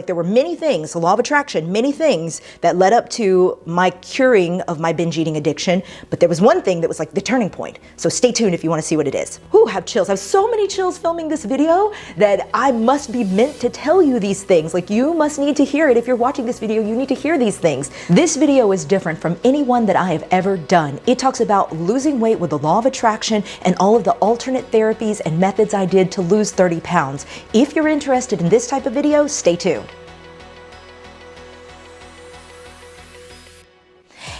There were many things, the law of attraction, many things that led up to my curing of my binge eating addiction. But there was one thing that was like the turning point. So stay tuned if you want to see what it is. Whew, I have chills. I have so many chills filming this video that I must be meant to tell you these things. Like, you must need to hear it. If you're watching this video, you need to hear these things. This video is different from any one that I have ever done. It talks about losing weight with the law of attraction and all of the alternate therapies and methods I did to lose 30 pounds. If you're interested in this type of video, stay tuned.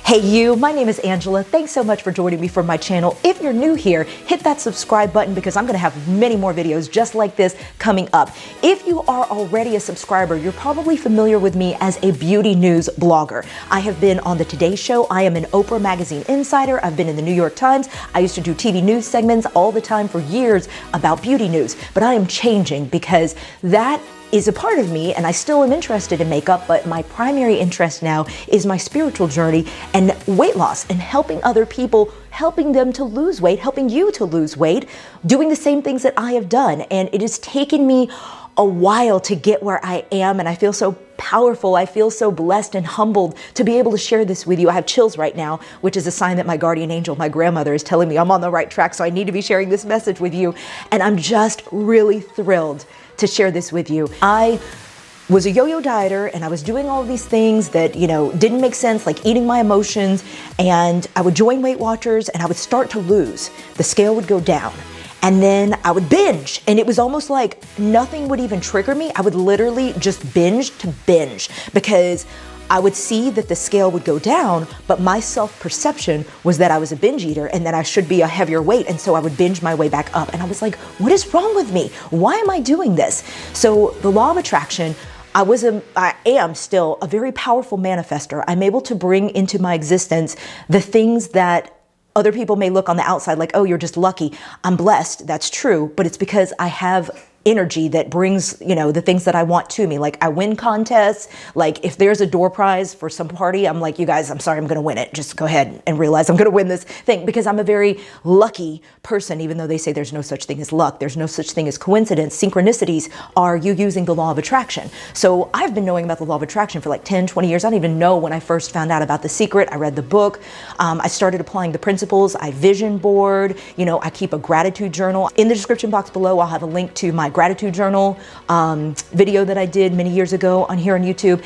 Hey you, my name is Angela. Thanks so much for joining me for my channel. If you're new here, hit that subscribe button because I'm gonna have many more videos just like this coming up. If you are already a subscriber, you're probably familiar with me as a beauty news blogger. I have been on the Today Show. I am an Oprah Magazine insider. I've been in the New York Times. I used to do TV news segments all the time for years about beauty news, but I am changing because that is a part of me, and I still am interested in makeup, but my primary interest now is my spiritual journey and weight loss and helping other people, helping them to lose weight, helping you to lose weight, doing the same things that I have done. And it has taken me a while to get where I am, and I feel so powerful. I feel so blessed and humbled to be able to share this with you. I have chills right now, which is a sign that my guardian angel, my grandmother, is telling me I'm on the right track, so I need to be sharing this message with you. And I'm just really thrilled to share this with you. I was a yo-yo dieter, and I was doing all of these things that, didn't make sense, like eating my emotions, and I would join Weight Watchers and I would start to lose. The scale would go down. And then I would binge, and it was almost like nothing would even trigger me. I would literally just binge to binge because I would see that the scale would go down, but my self-perception was that I was a binge eater and that I should be a heavier weight. And so I would binge my way back up. And I was like, what is wrong with me? Why am I doing this? So the law of attraction, I am still a very powerful manifester. I'm able to bring into my existence the things that other people may look on the outside like, oh, you're just lucky. I'm blessed. That's true. But it's because I have energy that brings, the things that I want to me. Like, I win contests. Like, if there's a door prize for some party, I'm like, you guys, I'm sorry, I'm going to win it. Just go ahead and realize I'm going to win this thing, because I'm a very lucky person, even though they say there's no such thing as luck. There's no such thing as coincidence. Synchronicities are you using the law of attraction. So I've been knowing about the law of attraction for like 10, 20 years. I don't even know when I first found out about The Secret. I read the book. I started applying the principles. I vision board. I keep a gratitude journal. In the description box below, I'll have a link to my gratitude journal video that I did many years ago on YouTube.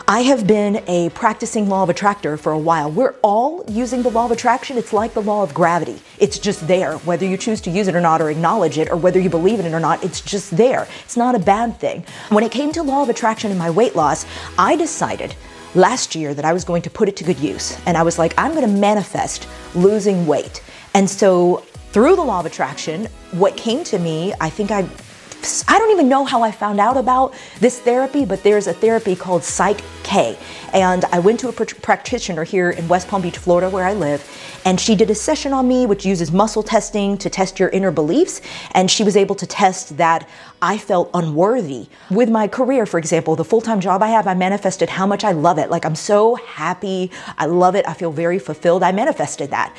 I have been a practicing law of attractor for a while. We're all using the law of attraction. It's like the law of gravity. It's just there, whether you choose to use it or not, or acknowledge it, or whether you believe in it or not. It's just there. It's not a bad thing. When it came to law of attraction and my weight loss, I decided last year that I was going to put it to good use. And I was like, I'm going to manifest losing weight. And so through the law of attraction, what came to me, I don't even know how I found out about this therapy, but there's a therapy called Psych K. And I went to a practitioner here in West Palm Beach, Florida, where I live. And she did a session on me, which uses muscle testing to test your inner beliefs. And she was able to test that I felt unworthy. With my career, for example, the full-time job I have, I manifested how much I love it. Like, I'm so happy. I love it. I feel very fulfilled. I manifested that,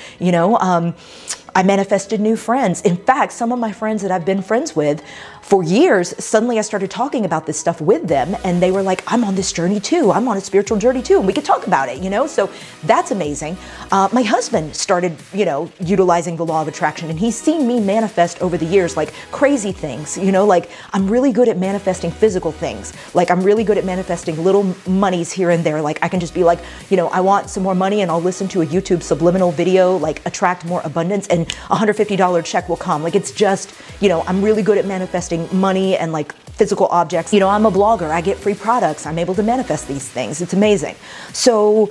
I manifested new friends. In fact, some of my friends that I've been friends with for years, suddenly I started talking about this stuff with them, and they were like, I'm on this journey too. I'm on a spiritual journey too. And we could talk about it, So that's amazing. My husband started, utilizing the law of attraction, and he's seen me manifest over the years, like crazy things, like I'm really good at manifesting physical things. Like, I'm really good at manifesting little monies here and there. Like, I can just be like, I want some more money, and I'll listen to a YouTube subliminal video, like attract more abundance, and $150 check will come. Like, it's just, I'm really good at manifesting money and like physical objects. I'm a blogger. I get free products. I'm able to manifest these things. It's amazing. So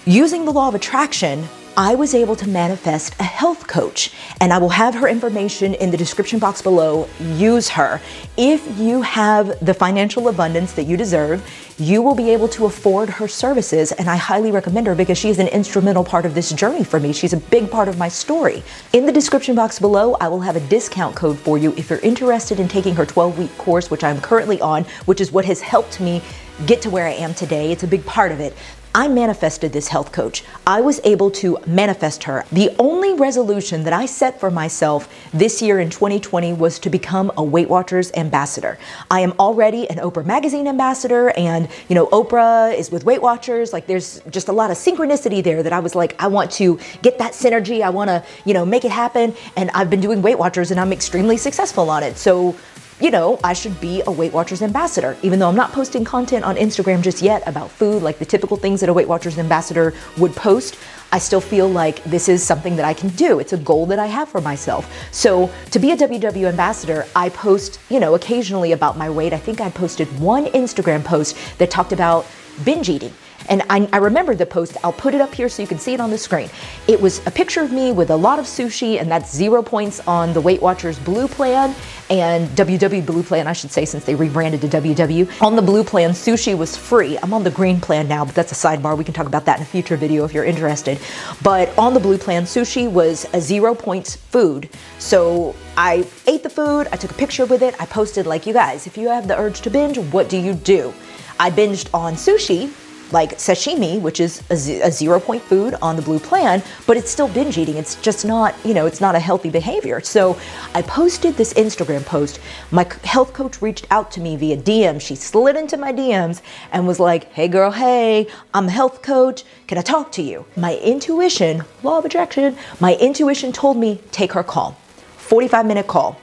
using the law of attraction, I was able to manifest a health coach, and I will have her information in the description box below. Use her. If you have the financial abundance that you deserve, you will be able to afford her services, and I highly recommend her because she is an instrumental part of this journey for me. She's a big part of my story. In the description box below, I will have a discount code for you if you're interested in taking her 12-week course, which I'm currently on, which is what has helped me get to where I am today. It's a big part of it. I manifested this health coach. I was able to manifest her. The only resolution that I set for myself this year in 2020 was to become a Weight Watchers ambassador. I am already an Oprah magazine ambassador, and Oprah is with Weight Watchers. Like, there's just a lot of synchronicity there that I was like, I want to get that synergy. I want to, make it happen. And I've been doing Weight Watchers and I'm extremely successful on it. So I should be a Weight Watchers ambassador, even though I'm not posting content on Instagram just yet about food, like the typical things that a Weight Watchers ambassador would post. I still feel like this is something that I can do. It's a goal that I have for myself. So to be a WW ambassador, I post, occasionally about my weight. I think I posted one Instagram post that talked about binge eating. And I remember the post. I'll put it up here so you can see it on the screen. It was a picture of me with a lot of sushi, and that's 0 points on the Weight Watchers Blue Plan and WW Blue Plan, I should say, since they rebranded to WW. On the Blue Plan, sushi was free. I'm on the Green Plan now, but that's a sidebar. We can talk about that in a future video if you're interested. But on the Blue Plan, sushi was a 0 points food. So I ate the food, I took a picture with it, I posted like, you guys, if you have the urge to binge, what do? I binged on sushi, like sashimi, which is a 0 point food on the Blue Plan, but it's still binge eating. It's just not, it's not a healthy behavior. So I posted this Instagram post. My health coach reached out to me via DM. She slid into my DMs and was like, hey girl, hey, I'm a health coach. Can I talk to you? My intuition, law of attraction, my intuition told me, take her call. 45-minute call.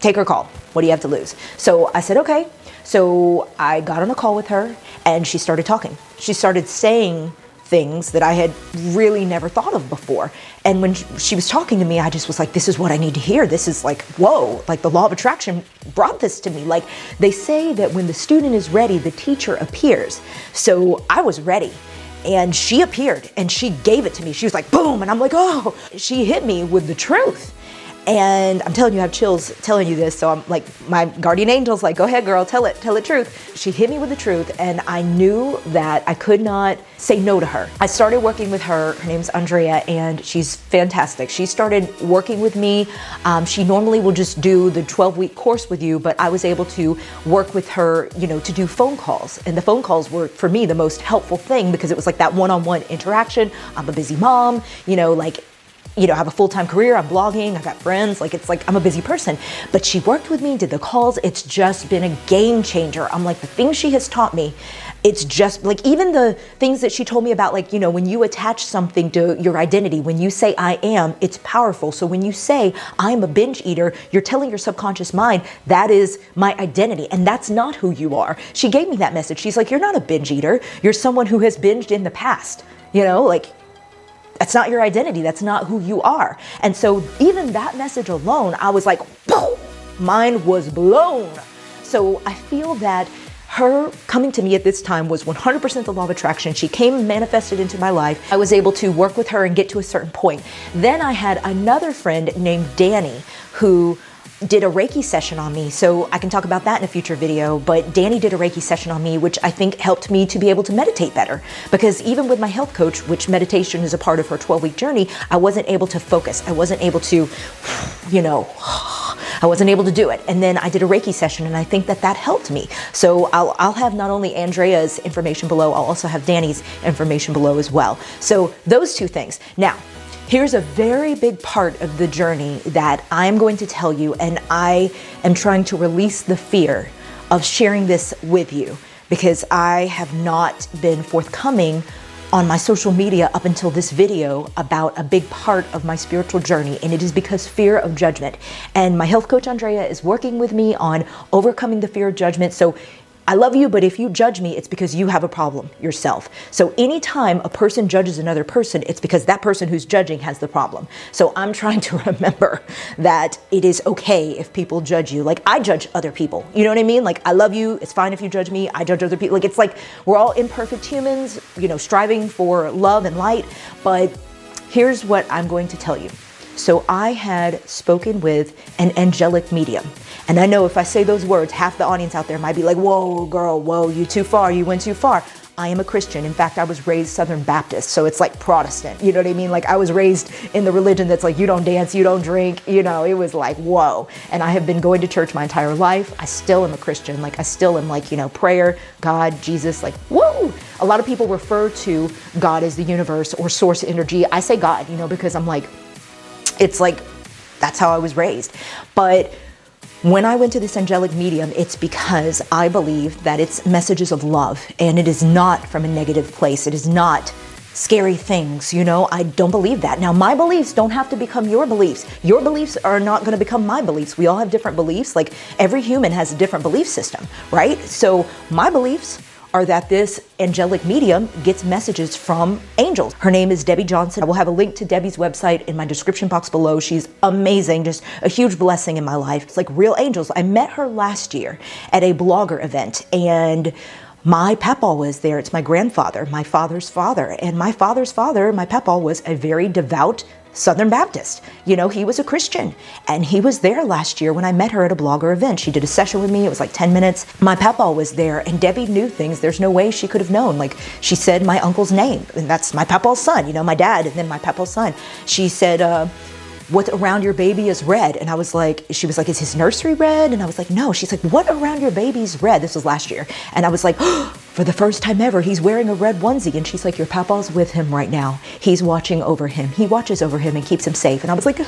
Take her call. What do you have to lose? So I said, okay. So I got on a call with her and she started talking. She started saying things that I had really never thought of before. And when she was talking to me, I just was like, this is what I need to hear. This is like, whoa, like the law of attraction brought this to me. Like, they say that when the student is ready, the teacher appears. So I was ready. And she appeared and she gave it to me. She was like, boom. And I'm like, oh, she hit me with the truth. And I'm telling you, I have chills telling you this. So I'm like, my guardian angel's like, go ahead, girl, tell it truth. She hit me with the truth. And I knew that I could not say no to her. I started working with her. Her name's Andrea, and she's fantastic. She started working with me. She normally will just do the 12-week course with you, but I was able to work with her, to do phone calls. And the phone calls were, for me, the most helpful thing because it was like that one-on-one interaction. I'm a busy mom, I have a full-time career, I'm blogging, I've got friends, it's like I'm a busy person. But she worked with me, did the calls, it's just been a game changer. I'm like, the things she has taught me, it's just like, even the things that she told me about, when you attach something to your identity, when you say I am, it's powerful. So when you say I'm a binge eater, you're telling your subconscious mind, that is my identity, and that's not who you are. She gave me that message. She's like, you're not a binge eater, you're someone who has binged in the past, that's not your identity. That's not who you are. And so even that message alone, I was like, boom, mind was blown. So I feel that her coming to me at this time was 100% the law of attraction. She came and manifested into my life. I was able to work with her and get to a certain point. Then I had another friend named Danny who did a Reiki session on me. So I can talk about that in a future video, but Danny did a Reiki session on me, which I think helped me to be able to meditate better. Because even with my health coach, which meditation is a part of her 12-week journey, I wasn't able to focus. I wasn't able to, I wasn't able to do it. And then I did a Reiki session, and I think that helped me. So I'll have not only Andrea's information below, I'll also have Danny's information below as well. So those two things. Now, here's a very big part of the journey that I'm going to tell you, and I am trying to release the fear of sharing this with you because I have not been forthcoming on my social media up until this video about a big part of my spiritual journey, and it is because fear of judgment. And my health coach, Andrea, is working with me on overcoming the fear of judgment. So I love you, but if you judge me, it's because you have a problem yourself. So anytime a person judges another person, it's because that person who's judging has the problem. So I'm trying to remember that it is okay if people judge you. Like, I judge other people. You know what I mean? Like, I love you. It's fine if you judge me. I judge other people. Like, it's like we're all imperfect humans, striving for love and light. But here's what I'm going to tell you. So I had spoken with an angelic medium. And I know if I say those words, half the audience out there might be like, whoa, girl, whoa, you too far, you went too far. I am a Christian. In fact, I was raised Southern Baptist, so it's like Protestant, you know what I mean? Like I was raised in the religion that's like, you don't dance, you don't drink, you know, it was like, whoa. And I have been going to church my entire life. I still am a Christian. Like I still am like, you know, prayer, God, Jesus, like, whoa. A lot of people refer to God as the universe or source energy. I say God, you know, because I'm like, it's like, that's how I was raised. But when I went to this angelic medium, it's because I believe that it's messages of love, and it is not from a negative place. It is not scary things, you know. I don't believe that. Now, my beliefs don't have to become your beliefs. Your beliefs are not going to become my beliefs. We all have different beliefs. Like every human has a different belief system, right? So my beliefs are that this angelic medium gets messages from angels. Her name is Debbie Johnson. I will have a link to Debbie's website in my description box below. She's amazing, just a huge blessing in my life. It's like real angels. I met her last year at a blogger event, and my papaw was there. It's my grandfather, my father's father. And my father's father, my papaw, was a very devout Southern Baptist. You know, he was a Christian, and he was there last year when I met her at a blogger event. She did a session with me. It was like 10 minutes. My papaw was there, and Debbie knew things there's no way she could have known. Like she said my uncle's name, and that's my papaw's son, you know, my dad, and then my papaw's son. She said, what around your baby is red? And I was like, she was like, is his nursery red? And I was like, no. She's like, what around your baby's red? This was last year. And I was like, oh, for the first time ever, he's wearing a red onesie. And she's like, your papa's with him right now. He's watching over him. He watches over him and keeps him safe. And I was like,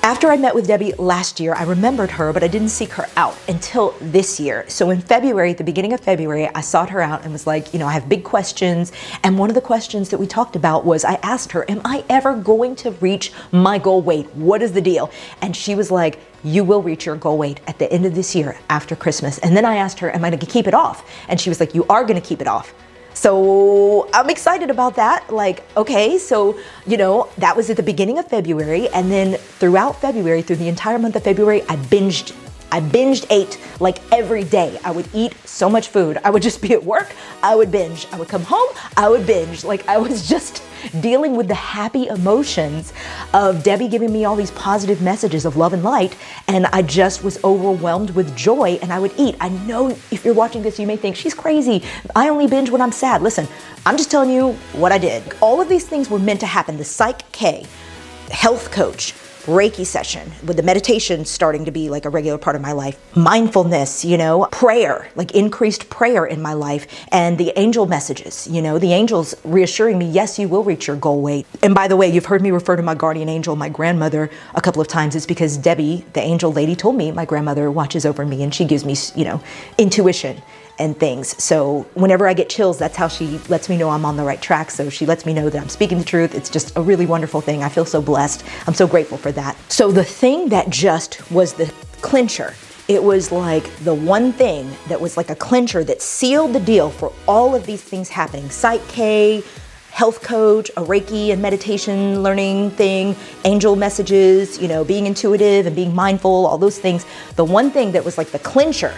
after I met with Debbie last year, I remembered her, but I didn't seek her out until this year. So in February, at the beginning of February, I sought her out and was like, you know, I have big questions. And one of the questions that we talked about was, I asked her, am I ever going to reach my goal weight? What is the deal? And she was like, you will reach your goal weight at the end of this year after Christmas. And then I asked her, am I going to keep it off? And she was like, you are going to keep it off. So I'm excited about that. Like, okay, so, you know, that was at the beginning of February. And then throughout February, through the entire month of February, I binged ate like every day. I would eat so much food. I would just be at work. I would binge. I would come home. I would binge. Like I was just dealing with the happy emotions of Debbie giving me all these positive messages of love and light. And I just was overwhelmed with joy, and I would eat. I know if you're watching this, you may think she's crazy. I only binge when I'm sad. Listen, I'm just telling you what I did. All of these things were meant to happen. The Psych K, health coach, Reiki session, with the meditation starting to be like a regular part of my life, mindfulness, you know, prayer, like increased prayer in my life, and the angel messages, you know, the angels reassuring me, yes, you will reach your goal weight. And by the way, you've heard me refer to my guardian angel, my grandmother, a couple of times. It's because Debbie, the angel lady, told me my grandmother watches over me and she gives me, you know, intuition and things. So whenever I get chills, that's how she lets me know I'm on the right track. So she lets me know that I'm speaking the truth. It's just a really wonderful thing. I feel so blessed. I'm so grateful for that. So the thing that just was the clincher, it was like the one thing that was like a clincher that sealed the deal for all of these things happening. Psych K, health coach, a Reiki and meditation learning thing, angel messages, you know, being intuitive and being mindful, all those things. The one thing that was like the clincher,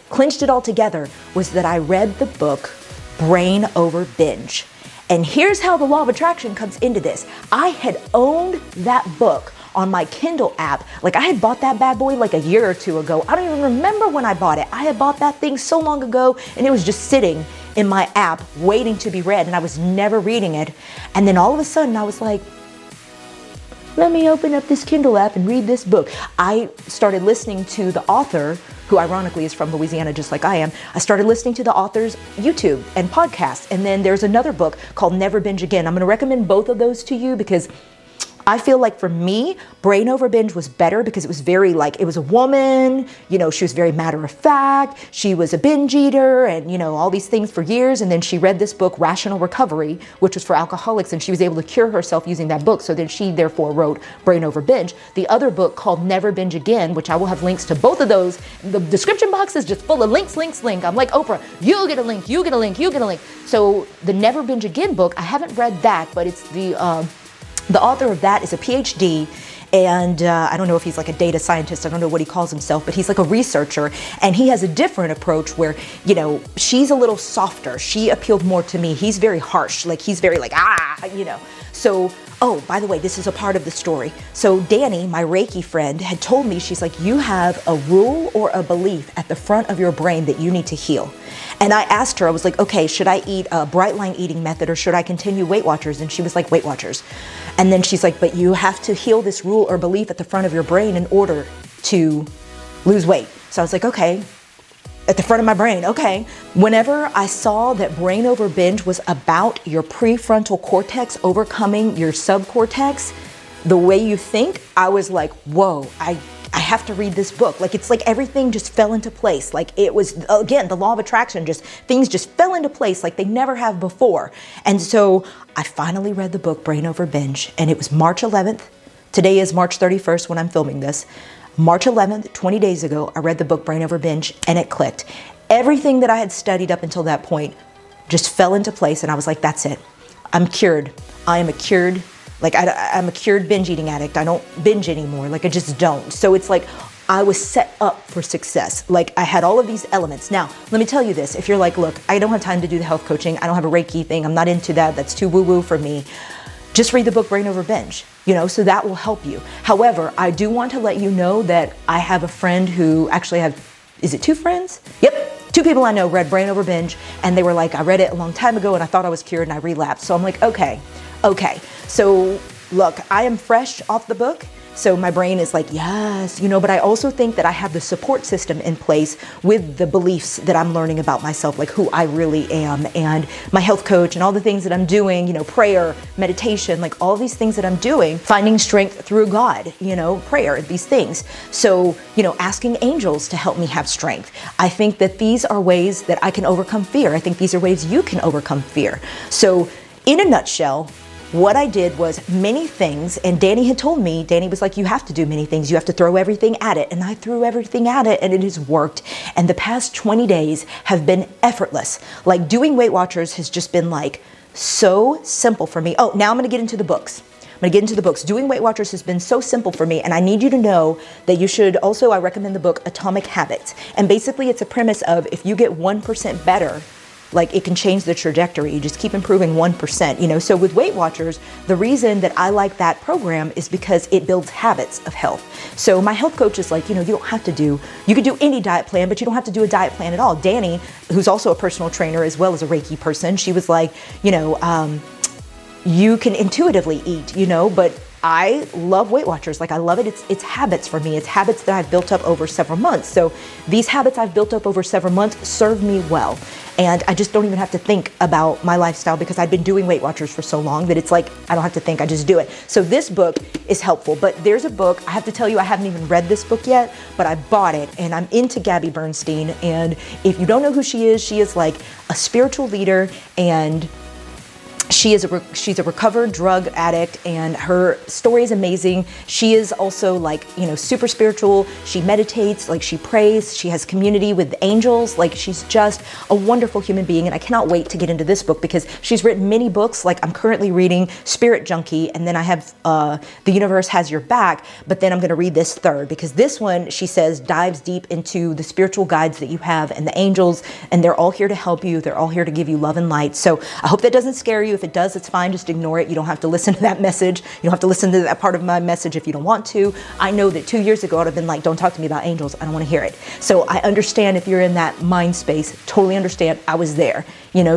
clinched it all together, was that I read the book Brain Over Binge. And here's how the law of attraction comes into this. I had owned that book on my Kindle app. Like I had bought that bad boy like a year or two ago. I don't even remember when I bought it. I had bought that thing so long ago, and it was just sitting in my app waiting to be read, and I was never reading it. And then all of a sudden I was like, let me open up this Kindle app and read this book. I started listening to the author, who ironically is from Louisiana just like I am. I started listening to the author's YouTube and podcast. And then there's another book called Never Binge Again. I'm going to recommend both of those to you because I feel like for me, Brain Over Binge was better because it was very like, it was a woman, you know, she was very matter of fact. She was a binge eater and, you know, all these things for years. And then she read this book, Rational Recovery, which was for alcoholics. And she was able to cure herself using that book. So then she therefore wrote Brain Over Binge. The other book called Never Binge Again, which I will have links to both of those. The description box is just full of links. I'm like, Oprah, you'll get a link, you get a link, you get a link. So the Never Binge Again book, I haven't read that, but it's the author of that is a PhD, and I don't know if he's like a data scientist. I don't know what he calls himself, but he's like a researcher, and he has a different approach where, you know, she's a little softer. She appealed more to me. He's very harsh. Like he's very like, you know. So Oh, by the way, this is a part of the story. So Danny, my Reiki friend, had told me, she's like, you have a rule or a belief at the front of your brain that you need to heal. And I asked her, I was like, okay, should I eat a bright line eating method or should I continue Weight Watchers? And she was like, Weight Watchers. And then she's like, but you have to heal this rule or belief at the front of your brain in order to lose weight. So I was like, okay. At the front of my brain, okay. Whenever I saw that Brain Over Binge was about your prefrontal cortex overcoming your subcortex, the way you think, I was like, whoa, I have to read this book. Like, it's like everything just fell into place. Like it was, again, the law of attraction, things just fell into place like they never have before. And so I finally read the book, Brain Over Binge, and it was March 11th. Today is March 31st when I'm filming this. March 11th, 20 days ago, I read the book Brain Over Binge and it clicked. Everything that I had studied up until that point just fell into place and I was like, that's it. I'm cured. I am a cured, I'm a cured binge eating addict. I don't binge anymore. I just don't. So it's like I was set up for success. Like I had all of these elements. Now, let me tell you this. If you're like, look, I don't have time to do the health coaching. I don't have a Reiki thing. I'm not into that. That's too woo-woo for me. Just read the book Brain Over Binge, so that will help you. However, I do want to let you know that I have a friend who actually is it 2 friends? Yep, 2 people I know read Brain Over Binge and they were like, I read it a long time ago and I thought I was cured and I relapsed. So I'm like, okay. So look, I am fresh off the book. So my brain is like, yes, but I also think that I have the support system in place with the beliefs that I'm learning about myself, like who I really am, and my health coach and all the things that I'm doing, prayer, meditation, like all these things that I'm doing, finding strength through God, prayer, these things. So, asking angels to help me have strength. I think that these are ways that I can overcome fear. I think these are ways you can overcome fear. So in a nutshell, what I did was many things, and Danny had told me, Danny was like, you have to do many things. You have to throw everything at it. And I threw everything at it and it has worked. And the past 20 days have been effortless. Like doing Weight Watchers has just been like so simple for me. Oh, now I'm going to get into the books. Doing Weight Watchers has been so simple for me, and I need you to know that you should also, I recommend the book Atomic Habits. And basically it's a premise of if you get 1% better, like it can change the trajectory. You just keep improving 1%, So with Weight Watchers, the reason that I like that program is because it builds habits of health. So my health coach is like, you don't have to you could do any diet plan, but you don't have to do a diet plan at all. Danny, who's also a personal trainer as well as a Reiki person, she was like, you can intuitively eat, but I love Weight Watchers. Like I love it. It's habits for me. It's habits that I've built up over several months. So these habits I've built up over several months serve me well. And I just don't even have to think about my lifestyle because I've been doing Weight Watchers for so long that it's like, I don't have to think, I just do it. So this book is helpful, but there's a book, I have to tell you, I haven't even read this book yet, but I bought it and I'm into Gabby Bernstein. And if you don't know who she is like a spiritual leader, and she's a recovered drug addict and her story is amazing. She is also like, super spiritual. She meditates, like she prays. She has community with angels. Like she's just a wonderful human being. And I cannot wait to get into this book because she's written many books. Like I'm currently reading Spirit Junkie, and then I have The Universe Has Your Back. But then I'm going to read this third because this one, she says, dives deep into the spiritual guides that you have and the angels, and they're all here to help you. They're all here to give you love and light. So I hope that doesn't scare you. If it does, it's fine. Just ignore it. You don't have to listen to that message. You don't have to listen to that part of my message if you don't want to. I know that 2 years ago, I'd have been like, don't talk to me about angels. I don't want to hear it. So I understand if you're in that mind space, totally understand. I was there,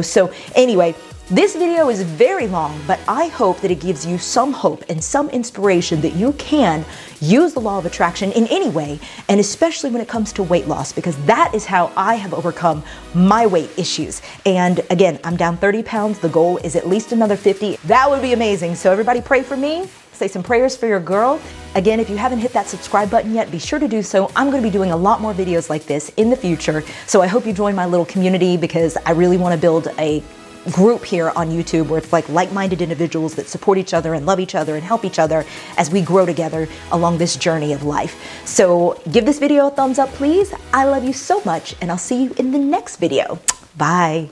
So anyway, this video is very long, but I hope that it gives you some hope and some inspiration that you can use the law of attraction in any way, and especially when it comes to weight loss, because that is how I have overcome my weight issues. And again, I'm down 30 pounds. The goal is at least another 50. That would be amazing. So everybody pray for me. Say some prayers for your girl. Again, if you haven't hit that subscribe button yet, be sure to do so. I'm going to be doing a lot more videos like this in the future. So I hope you join my little community because I really want to build a group here on YouTube where it's like-minded individuals that support each other and love each other and help each other as we grow together along this journey of life. So give this video a thumbs up, please. I love you so much, and I'll see you in the next video. Bye.